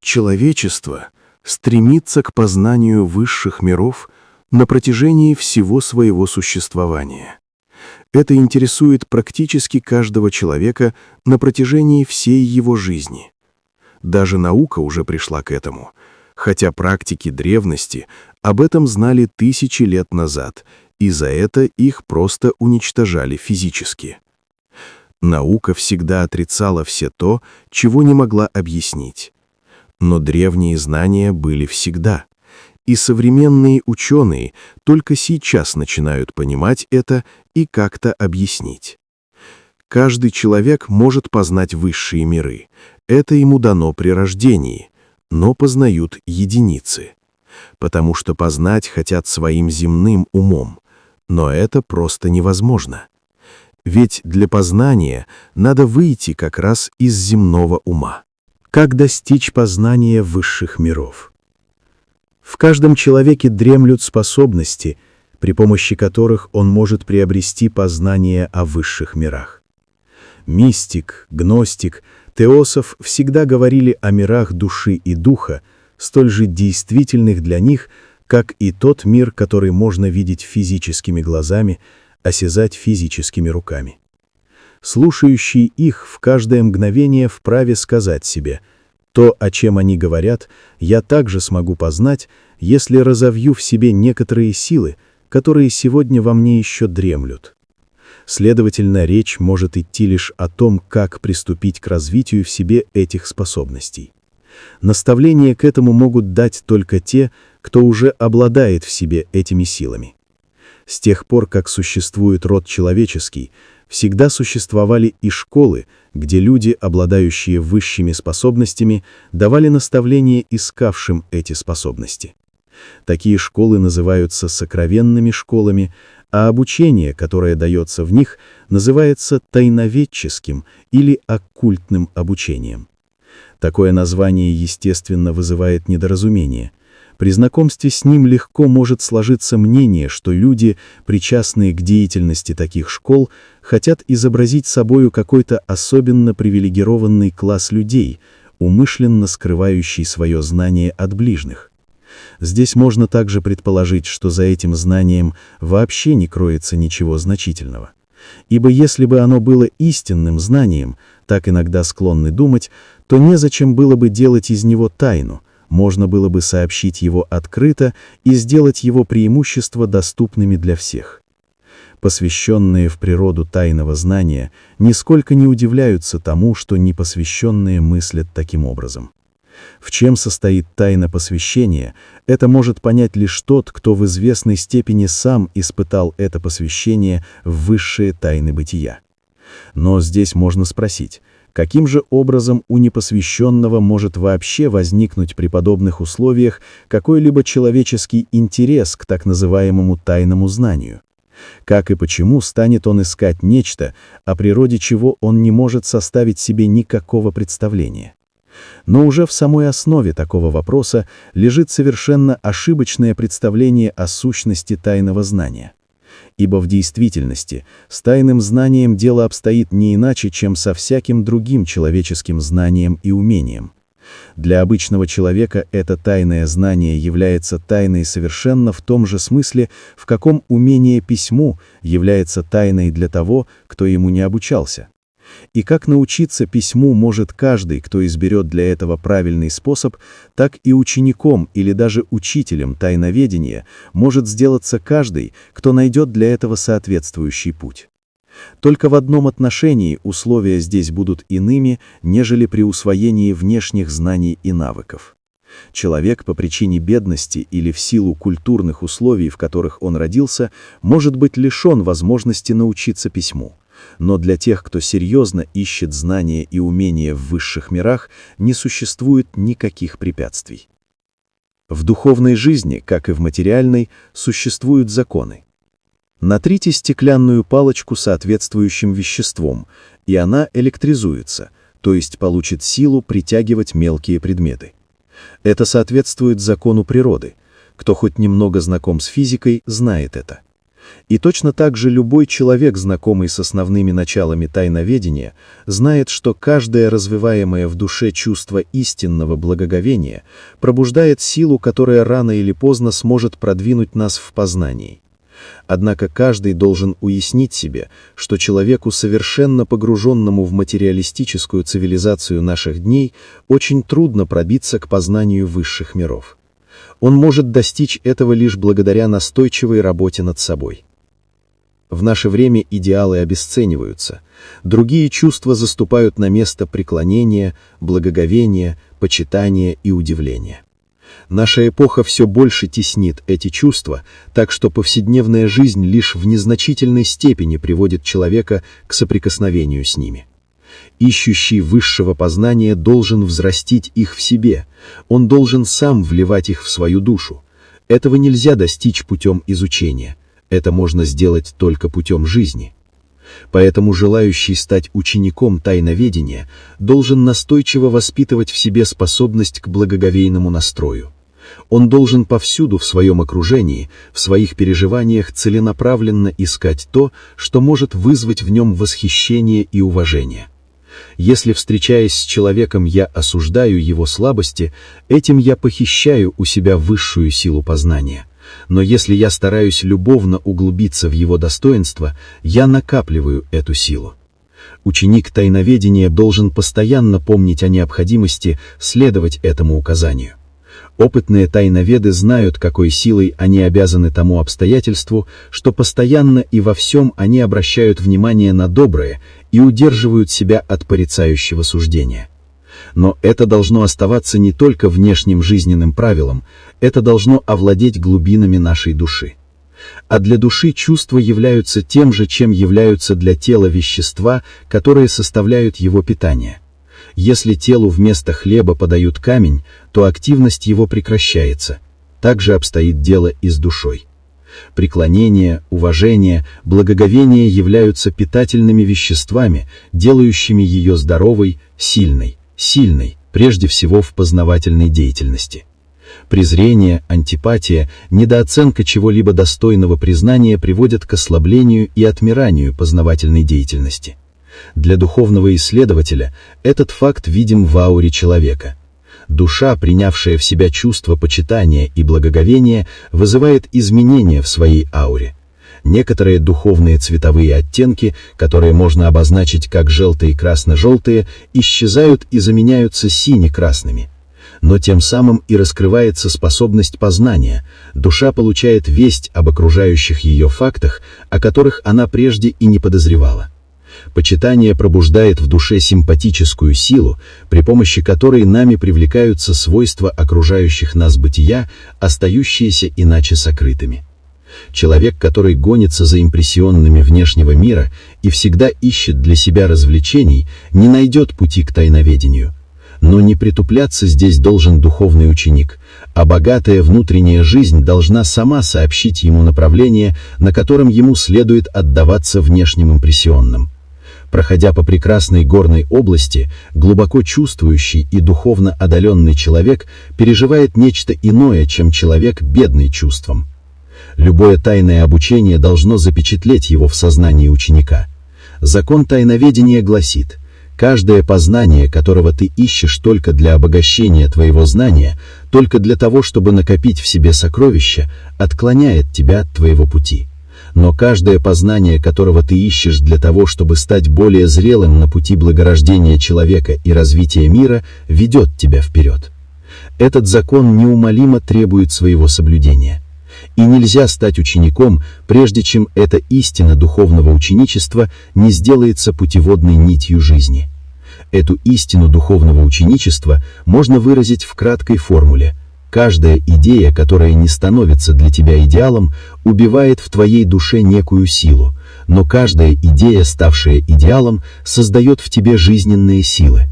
Человечество стремится к познанию высших миров на протяжении всего своего существования. Это интересует практически каждого человека на протяжении всей его жизни. Даже наука уже пришла к этому, хотя практики древности об этом знали тысячи лет назад, и за это их просто уничтожали физически. Наука всегда отрицала все то, чего не могла объяснить. Но древние знания были всегда, и современные ученые только сейчас начинают понимать это и как-то объяснить. Каждый человек может познать высшие миры, это ему дано при рождении, но познают единицы, потому что познать хотят своим земным умом, но это просто невозможно. Ведь для познания надо выйти как раз из земного ума. Как достичь познания высших миров? В каждом человеке дремлют способности, при помощи которых он может приобрести познание о высших мирах. Мистик, гностик, теософ всегда говорили о мирах души и духа, столь же действительных для них, как и тот мир, который можно видеть физическими глазами, осязать физическими руками. Слушающий их в каждое мгновение вправе сказать себе: «То, о чем они говорят, я также смогу познать, если разовью в себе некоторые силы, которые сегодня во мне еще дремлют». Следовательно, речь может идти лишь о том, как приступить к развитию в себе этих способностей. Наставления к этому могут дать только те, кто уже обладает в себе этими силами. С тех пор, как существует род человеческий, всегда существовали и школы, где люди, обладающие высшими способностями, давали наставления искавшим эти способности. Такие школы называются сокровенными школами, а обучение, которое дается в них, называется тайноведческим или оккультным обучением. Такое название, естественно, вызывает недоразумение. При знакомстве с ним легко может сложиться мнение, что люди, причастные к деятельности таких школ, хотят изобразить собою какой-то особенно привилегированный класс людей, умышленно скрывающий свое знание от ближних. Здесь можно также предположить, что за этим знанием вообще не кроется ничего значительного. Ибо если бы оно было истинным знанием, так иногда склонны думать, то незачем было бы делать из него тайну, можно было бы сообщить его открыто и сделать его преимущества доступными для всех. Посвященные в природу тайного знания нисколько не удивляются тому, что непосвященные мыслят таким образом. В чем состоит тайна посвящения, это может понять лишь тот, кто в известной степени сам испытал это посвящение в высшие тайны бытия. Но здесь можно спросить, каким же образом у непосвященного может вообще возникнуть при подобных условиях какой-либо человеческий интерес к так называемому тайному знанию? Как и почему станет он искать нечто, о природе чего он не может составить себе никакого представления? Но уже в самой основе такого вопроса лежит совершенно ошибочное представление о сущности тайного знания. Ибо в действительности с тайным знанием дело обстоит не иначе, чем со всяким другим человеческим знанием и умением. Для обычного человека это тайное знание является тайной совершенно в том же смысле, в каком умение письму является тайной для того, кто ему не обучался. И как научиться письму может каждый, кто изберет для этого правильный способ, так и учеником или даже учителем тайноведения может сделаться каждый, кто найдет для этого соответствующий путь. Только в одном отношении условия здесь будут иными, нежели при усвоении внешних знаний и навыков. Человек по причине бедности или в силу культурных условий, в которых он родился, может быть лишен возможности научиться письму. Но для тех, кто серьезно ищет знания и умения в высших мирах, не существует никаких препятствий. В духовной жизни, как и в материальной, существуют законы. Натрите стеклянную палочку соответствующим веществом, и она электризуется, то есть получит силу притягивать мелкие предметы. Это соответствует закону природы. Кто хоть немного знаком с физикой, знает это. И точно так же любой человек, знакомый с основными началами тайноведения, знает, что каждое развиваемое в душе чувство истинного благоговения пробуждает силу, которая рано или поздно сможет продвинуть нас в познании. Однако каждый должен уяснить себе, что человеку, совершенно погруженному в материалистическую цивилизацию наших дней, очень трудно пробиться к познанию высших миров. Он может достичь этого лишь благодаря настойчивой работе над собой. В наше время идеалы обесцениваются, другие чувства заступают на место преклонения, благоговения, почитания и удивления. Наша эпоха все больше теснит эти чувства, так что повседневная жизнь лишь в незначительной степени приводит человека к соприкосновению с ними. Ищущий высшего познания должен взрастить их в себе, он должен сам вливать их в свою душу. Этого нельзя достичь путем изучения, это можно сделать только путем жизни. Поэтому желающий стать учеником тайноведения должен настойчиво воспитывать в себе способность к благоговейному настрою. Он должен повсюду в своем окружении, в своих переживаниях целенаправленно искать то, что может вызвать в нем восхищение и уважение. Если, встречаясь с человеком, я осуждаю его слабости, этим я похищаю у себя высшую силу познания. Но если я стараюсь любовно углубиться в его достоинство, я накапливаю эту силу. Ученик тайноведения должен постоянно помнить о необходимости следовать этому указанию. Опытные тайноведы знают, какой силой они обязаны тому обстоятельству, что постоянно и во всем они обращают внимание на доброе и удерживают себя от порицающего суждения. Но это должно оставаться не только внешним жизненным правилом, это должно овладеть глубинами нашей души. А для души чувства являются тем же, чем являются для тела вещества, которые составляют его питание. Если телу вместо хлеба подают камень, то активность его прекращается. Так же обстоит дело и с душой. Преклонение, уважение, благоговение являются питательными веществами, делающими ее здоровой, сильной, прежде всего в познавательной деятельности. Презрение, антипатия, недооценка чего-либо достойного признания приводят к ослаблению и отмиранию познавательной деятельности. Для духовного исследователя этот факт видим в ауре человека. Душа, принявшая в себя чувство почитания и благоговения, вызывает изменения в своей ауре. Некоторые духовные цветовые оттенки, которые можно обозначить как желтые и красно-желтые, исчезают и заменяются сине-красными. Но тем самым и раскрывается способность познания, душа получает весть об окружающих ее фактах, о которых она прежде и не подозревала. Почитание пробуждает в душе симпатическую силу, при помощи которой нами привлекаются свойства окружающих нас бытия, остающиеся иначе сокрытыми. Человек, который гонится за импрессионными внешнего мира и всегда ищет для себя развлечений, не найдет пути к тайноведению. Но не притупляться здесь должен духовный ученик, а богатая внутренняя жизнь должна сама сообщить ему направление, на котором ему следует отдаваться внешним импрессионным. Проходя по прекрасной горной области, глубоко чувствующий и духовно одаренный человек переживает нечто иное, чем человек, бедный чувством. Любое тайное обучение должно запечатлеть его в сознании ученика. Закон тайноведения гласит: каждое познание, которого ты ищешь только для обогащения твоего знания, только для того, чтобы накопить в себе сокровища, отклоняет тебя от твоего пути. Но каждое познание, которого ты ищешь для того, чтобы стать более зрелым на пути благорождения человека и развития мира, ведет тебя вперед. Этот закон неумолимо требует своего соблюдения. И нельзя стать учеником, прежде чем эта истина духовного ученичества не сделается путеводной нитью жизни. Эту истину духовного ученичества можно выразить в краткой формуле: каждая идея, которая не становится для тебя идеалом, убивает в твоей душе некую силу, но каждая идея, ставшая идеалом, создает в тебе жизненные силы.